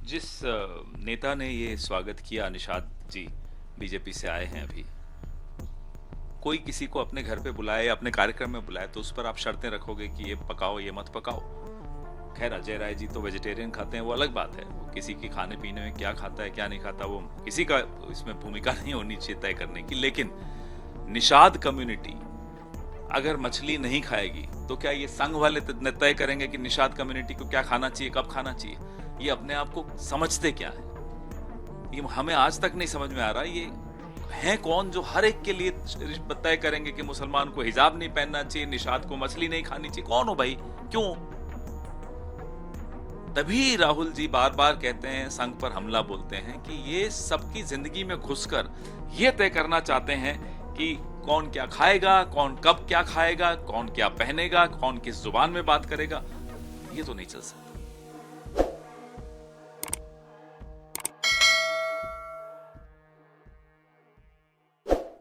जिस नेता ने ये स्वागत किया, निषाद जी बीजेपी से आए हैं अभी, कोई किसी को अपने घर पे बुलाए या अपने कार्यक्रम में बुलाए तो उस पर आप शर्तें रखोगे कि ये पकाओ ये मत पकाओ। खैर अजय राय जी तो वेजिटेरियन खाते हैं, वो अलग बात है। वो किसी के खाने पीने में क्या खाता है क्या नहीं खाता वो किसी का इसमें भूमिका नहीं होनी चाहिए तय करने की। लेकिन निषाद कम्युनिटी अगर मछली नहीं खाएगी तो क्या ये संघ वाले तय करेंगे कि निषाद कम्युनिटी को क्या खाना चाहिए, कब खाना चाहिए? ये अपने आप को समझते क्या है? ये हमें आज तक नहीं समझ में आ रहा। ये हैं कौन जो हर एक के लिए तय करेंगे कि मुसलमान को हिजाब नहीं पहनना चाहिए, निषाद को मछली नहीं खानी चाहिए? कौन हो भाई? क्यों? तभी राहुल जी बार बार कहते हैं, संघ पर हमला बोलते हैं कि ये सबकी जिंदगी में घुसकर ये तय करना चाहते हैं कि कौन क्या खाएगा, कौन कब क्या खाएगा, कौन क्या पहनेगा, कौन किस जुबान में बात करेगा। ये तो नहीं चल सकता।